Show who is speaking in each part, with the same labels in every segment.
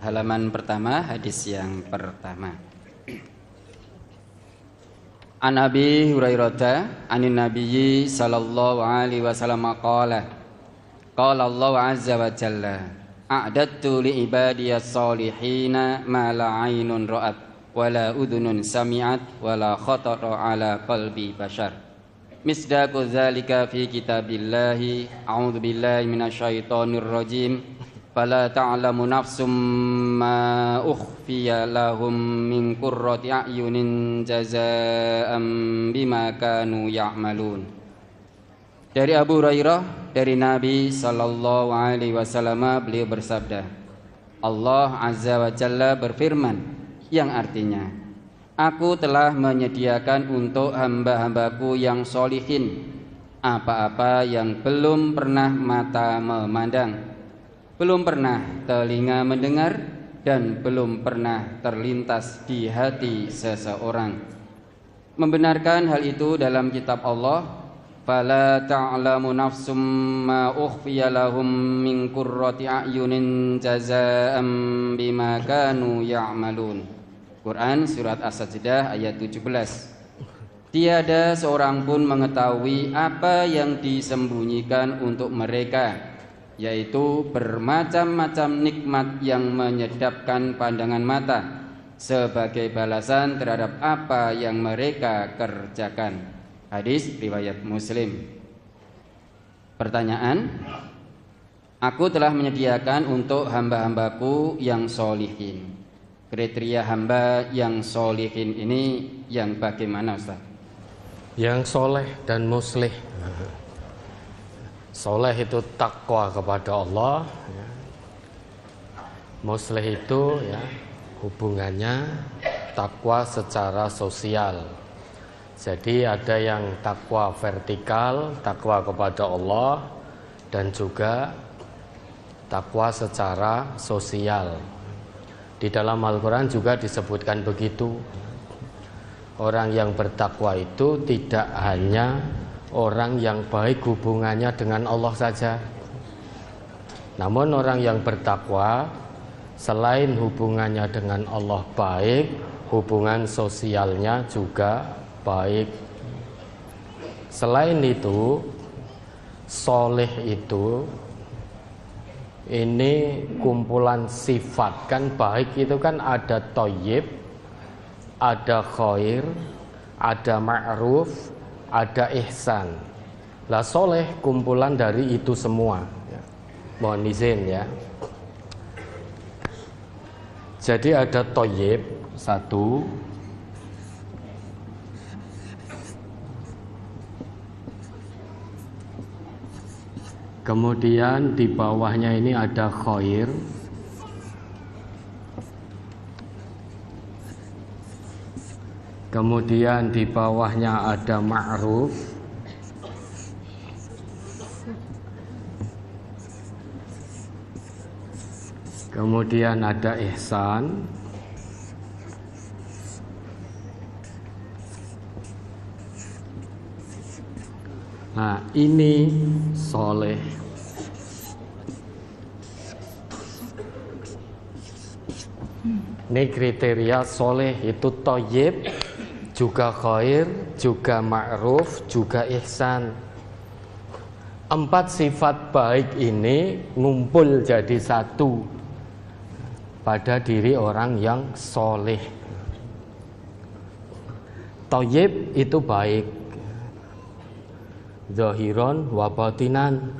Speaker 1: halaman pertama, hadis yang pertama. An Abi Hurairah anin Nabiyyi sallallahu alaihi wasallam qala Allah azza wa jalla a'dattu li ibadiyas solihina ma la 'ainun ra'at wa la udhunun sami'at wa la khatara 'ala qalbi bashar. Misdaqu dzalika fi kitabillahi a'udzu billahi minasyaitonir rajim. Fala ta'lamu nafsum ma ukhfiya lahum min qurrati a'yunin jazaa'an bima kanu ya'malun. Dari Abu Hurairah dari Nabi sallallahu alaihi wasallam, beliau bersabda, Allah azza wa jalla berfirman yang artinya, Aku telah menyediakan untuk hamba-hambaku yang solihin apa-apa yang belum pernah mata memandang, belum pernah telinga mendengar, dan belum pernah terlintas di hati seseorang. Membenarkan hal itu dalam kitab Allah, fala ta'lamu nafsum ma ukhfiya lahum min qurrati a'yunin jazaa'an bima kanu ya'malun. Quran surat As-Sajdah ayat 17. Tiada seorang pun mengetahui apa yang disembunyikan untuk mereka, yaitu bermacam-macam nikmat yang menyedapkan pandangan mata sebagai balasan terhadap apa yang mereka kerjakan. Hadis riwayat Muslim. Pertanyaan, aku telah menyediakan untuk hamba-hambaku yang solihin. Kriteria hamba yang solihin ini yang bagaimana, Ustaz?
Speaker 2: Yang soleh dan muslih. Soleh itu takwa kepada Allah, ya. Muslih itu ya hubungannya takwa secara sosial. Jadi ada yang takwa vertikal, takwa kepada Allah, dan juga takwa secara sosial. Di dalam Al-Quran juga disebutkan begitu. Orang yang bertakwa itu tidak hanya orang yang baik hubungannya dengan Allah saja, namun orang yang bertakwa selain hubungannya dengan Allah baik, hubungan sosialnya juga baik. Selain itu, soleh itu ini kumpulan sifat. Kan baik itu kan ada thayyib, ada khair, ada ma'ruf, ada ihsan. Lah soleh kumpulan dari itu semua. Mohon izin ya. Jadi ada thayyib satu, kemudian di bawahnya ini ada khair, kemudian di bawahnya ada ma'ruf, kemudian ada ihsan, nah ini soleh. Ini kriteria soleh itu thayyib, juga khair, juga ma'ruf, juga ihsan. 4 sifat baik ini ngumpul jadi satu pada diri orang yang soleh. Thayyib itu baik, zahiron wa batinan.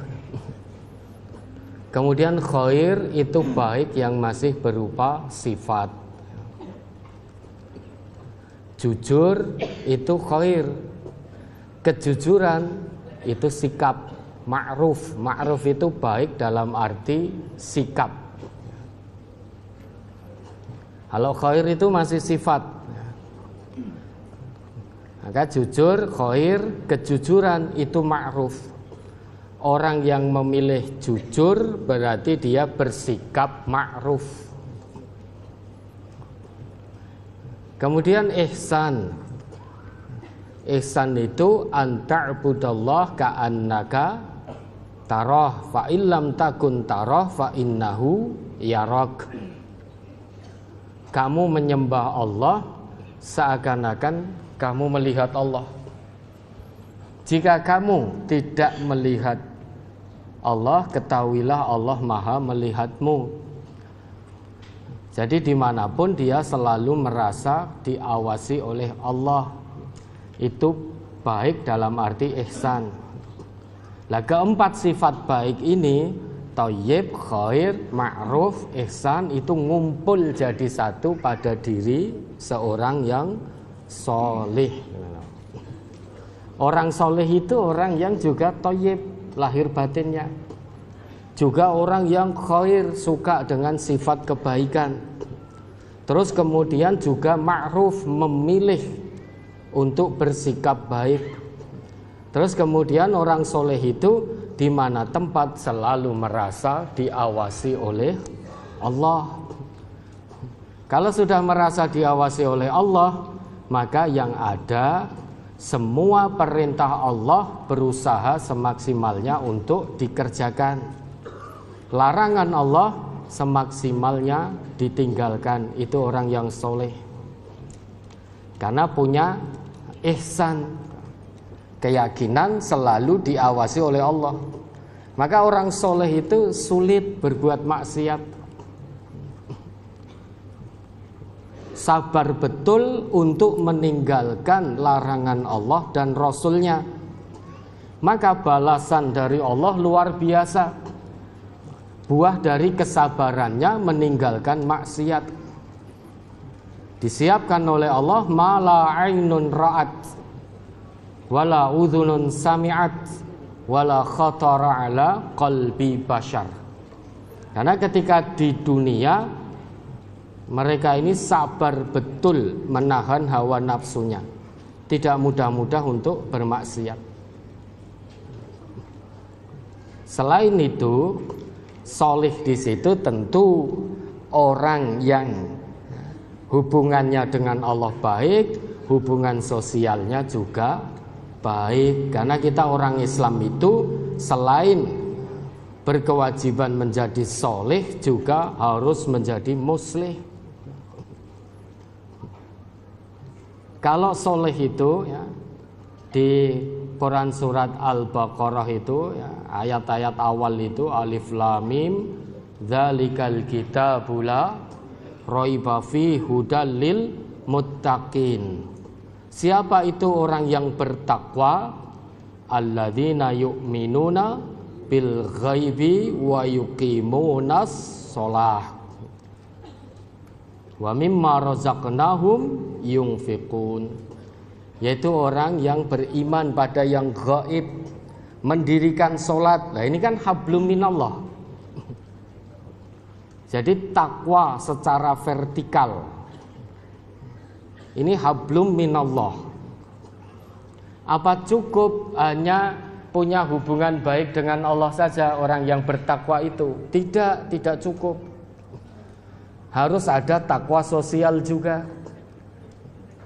Speaker 2: Kemudian khair itu baik yang masih berupa sifat. Jujur itu khair, kejujuran itu sikap. Ma'ruf, ma'ruf itu baik dalam arti sikap. Kalau khair itu masih sifat. Maka jujur, khair, kejujuran itu ma'ruf. Orang yang memilih jujur berarti dia bersikap ma'ruf. Kemudian ihsan. Ihsan itu anta'budallah ka'annaka tarah fa illam takun tarah fa innahu yarak. kamu menyembah Allah seakan-akan kamu melihat Allah. Jika kamu tidak melihat Allah, ketahuilah Allah Maha melihatmu. Jadi dimanapun dia selalu merasa diawasi oleh Allah. Itu baik dalam arti ihsan. Lah keempat sifat baik ini, thayyib, khair, ma'ruf, ihsan, itu ngumpul jadi satu pada diri seorang yang soleh. Orang soleh itu orang yang juga thayyib lahir batinnya, juga orang yang khair, suka dengan sifat kebaikan. Terus kemudian juga ma'ruf, memilih untuk bersikap baik. Terus kemudian orang soleh itu di mana tempat selalu merasa diawasi oleh Allah. Kalau sudah merasa diawasi oleh Allah, maka yang ada semua perintah Allah berusaha semaksimalnya untuk dikerjakan. Larangan Allah semaksimalnya ditinggalkan. Itu orang yang soleh, karena punya ihsan, keyakinan selalu diawasi oleh Allah. Maka orang soleh itu sulit berbuat maksiat, sabar betul untuk meninggalkan larangan Allah dan Rasulnya. Maka balasan dari Allah luar biasa, buah dari kesabarannya meninggalkan maksiat. Disiapkan oleh Allah ma la ainun ra'at wala udhunun sami'at wala khatara ala qalbi bashar. Karena ketika di dunia mereka ini sabar betul menahan hawa nafsunya, tidak mudah-mudah untuk bermaksiat. Selain itu, solih di situ tentu orang yang hubungannya dengan Allah baik, hubungan sosialnya juga baik. Karena kita orang Islam itu selain berkewajiban menjadi solih, juga harus menjadi muslih. Kalau solih itu ya, di Quran surat Al-Baqarah itu ya, ayat-ayat awal itu alif lam mim dzalikal kitabu la raiba fi hudal lil muttaqin. Siapa itu orang yang bertakwa? Alladzina yu'minuna bil ghaibi wa yuqimunas shalah wa mimma razaqnahum yunfiqun. Yaitu orang yang beriman pada yang gaib, mendirikan sholat. Nah ini kan hablum minallah. Jadi takwa secara vertikal, ini hablum minallah. Apa cukup hanya punya hubungan baik dengan Allah saja orang yang bertakwa itu? Tidak, tidak cukup. Harus ada takwa sosial juga.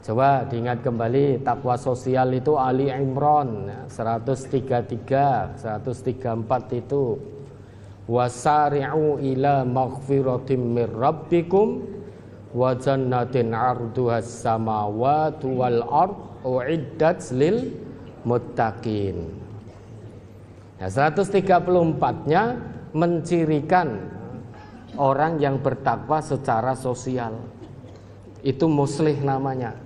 Speaker 2: Coba diingat kembali, takwa sosial itu Ali Imran 133, 134 itu. Wasari'u ila maghfiratim mir rabbikum wa jannatin 'arduhas samawati wal ard uiddat lil muttaqin. Nah, 134-nya mencirikan orang yang bertakwa secara sosial. Itu muslih namanya.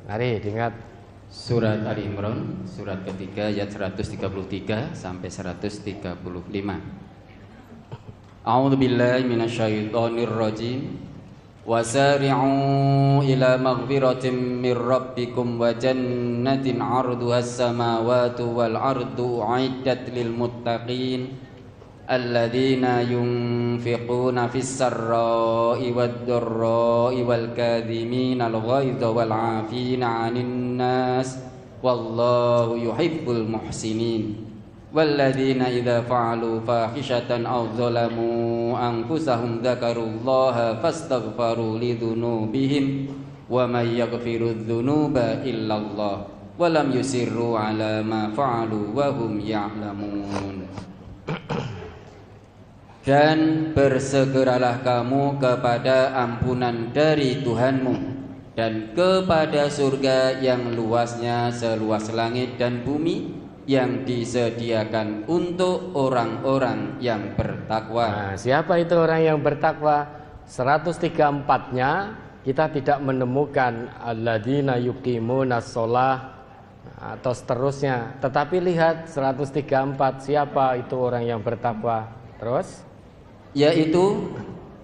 Speaker 2: Mari diingat
Speaker 1: surat Ali Imran surat ketiga ayat 133 sampai 135. A'udzu billahi minasyaitonir rajim. Wasari'u ila maghfiratin mir rabbikum wa jannatin 'arduhas samawati wal ardu u'iddat lil muttaqin alladzina yunfiquna fis sarra'i wad dharra'i wal kadhimina al ghaidha wal 'afina 'anil nas wallahu yuhibbul muhsinin. Walladzina idza fa'alu fahishatan aw zalamu anfusahum dzakarullaha fastaghfaru lidzunubihim wa may yaghfiru dzunuba illallah wa lam yusirru ala ma fa'alu wa hum ya'lamun. Dan bersegeralah kamu kepada ampunan dari Tuhanmu dan kepada surga yang luasnya seluas langit dan bumi, yang disediakan untuk orang-orang yang bertakwa.
Speaker 2: Nah, siapa itu orang yang bertakwa? 134-nya kita tidak menemukan alladzina yuqimunas shalah atau seterusnya. Tetapi lihat 134, siapa itu orang yang bertakwa? Terus
Speaker 1: yaitu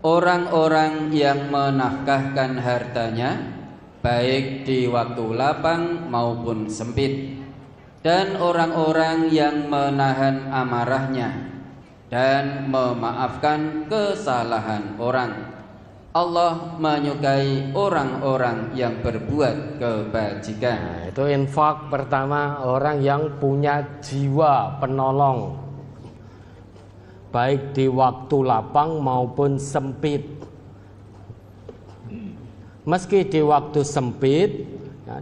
Speaker 1: orang-orang yang menafkahkan hartanya baik di waktu lapang maupun sempit, dan orang-orang yang menahan amarahnya dan memaafkan kesalahan orang. Allah menyukai orang-orang yang berbuat kebajikan.
Speaker 2: nah, itu infak pertama, orang yang punya jiwa penolong baik di waktu lapang maupun sempit. Meski di waktu sempit,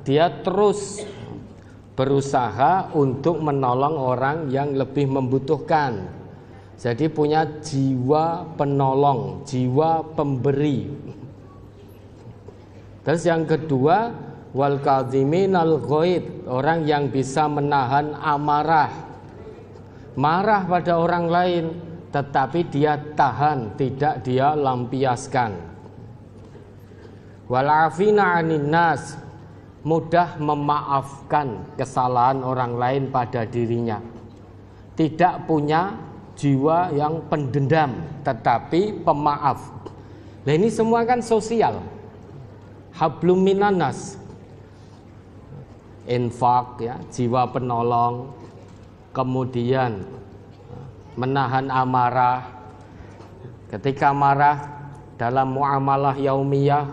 Speaker 2: dia terus berusaha untuk menolong orang yang lebih membutuhkan. Jadi punya jiwa penolong, jiwa pemberi. Terus yang kedua, wal kadhiminal ghaid, orang yang bisa menahan amarah. Marah pada orang lain, tetapi dia tahan, tidak dia lampiaskan. Wal afina 'anin nas, mudah memaafkan kesalahan orang lain pada dirinya. Tidak punya jiwa yang pendendam, tetapi pemaaf. Nah, ini semua kan sosial. Hablum minanas, infak ya, jiwa penolong, kemudian menahan amarah. Ketika marah dalam muamalah yaumiyah,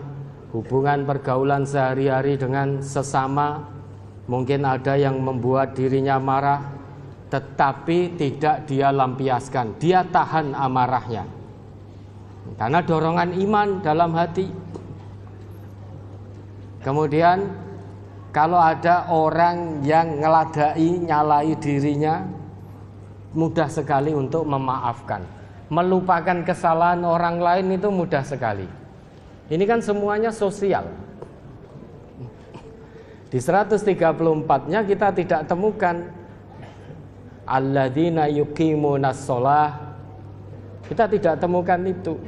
Speaker 2: hubungan pergaulan sehari-hari dengan sesama, mungkin ada yang membuat dirinya marah, tetapi tidak dia lampiaskan, dia tahan amarahnya karena dorongan iman dalam hati. Kemudian kalau ada orang yang ngeladai, nyalai dirinya, mudah sekali untuk memaafkan. Melupakan kesalahan orang lain itu mudah sekali. Ini kan semuanya sosial. Di 134-nya kita tidak temukan alladzina yuqimunas shalah. Kita tidak temukan itu.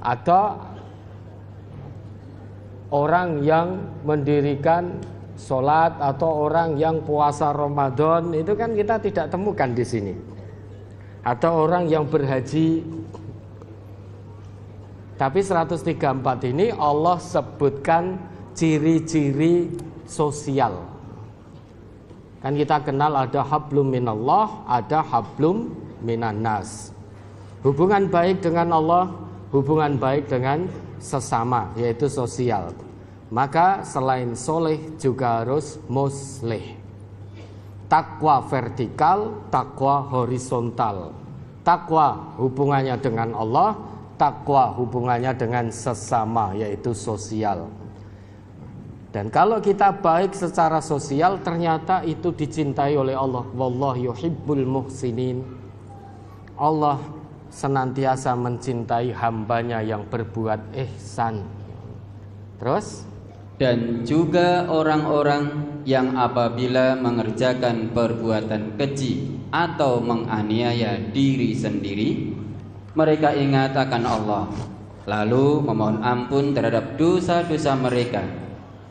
Speaker 2: Atau orang yang mendirikan sholat atau orang yang puasa Ramadan, itu kan kita tidak temukan di sini. Atau orang yang berhaji. Tapi 134 ini Allah sebutkan ciri-ciri sosial. Kan kita kenal ada hablum minallah, ada hablum minannas. Hubungan baik dengan Allah, hubungan baik dengan sesama, yaitu sosial. Maka selain soleh juga harus muslih. Takwa vertikal, takwa horizontal. Takwa hubungannya dengan Allah, takwa hubungannya dengan sesama, yaitu sosial. Dan kalau kita baik secara sosial, ternyata itu dicintai oleh Allah. Wallahu yuhibbul muhsinin. Allah senantiasa mencintai hambanya yang berbuat ihsan. Terus?
Speaker 1: Dan juga orang-orang yang apabila mengerjakan perbuatan keji atau menganiaya diri sendiri, mereka ingat akan Allah, lalu memohon ampun terhadap dosa-dosa mereka.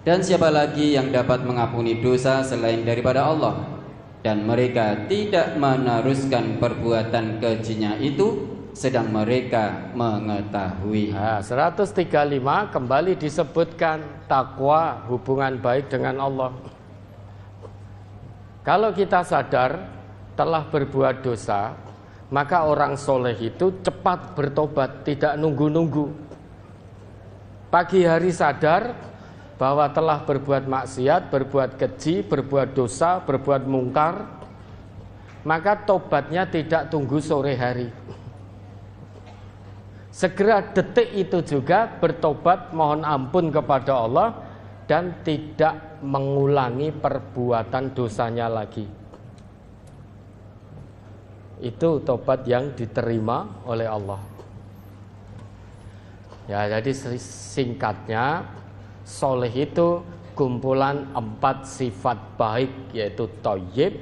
Speaker 1: Dan siapa lagi yang dapat mengampuni dosa selain daripada Allah? Dan mereka tidak meneruskan perbuatan kejinya itu, sedang mereka mengetahui.
Speaker 2: 135 kembali disebutkan takwa, hubungan baik dengan Allah. Kalau kita sadar telah berbuat dosa, maka orang soleh itu cepat bertobat, tidak nunggu-nunggu. Pagi hari sadar bahwa telah berbuat maksiat, berbuat keji, berbuat dosa, berbuat mungkar, maka tobatnya tidak tunggu sore hari. Segera detik itu juga bertobat, mohon ampun kepada Allah, dan tidak mengulangi perbuatan dosanya lagi. itu tobat yang diterima oleh Allah. Ya, jadi singkatnya soleh itu kumpulan 4 sifat baik, yaitu thayyib,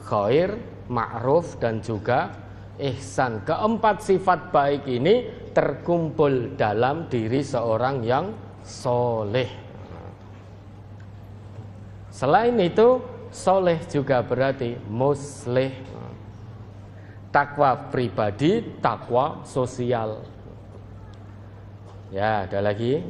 Speaker 2: khair, ma'ruf dan juga ihsan. Keempat sifat baik ini terkumpul dalam diri seorang yang soleh. Selain itu, soleh juga berarti muslih. Takwa pribadi, takwa sosial. Ya, ada lagi.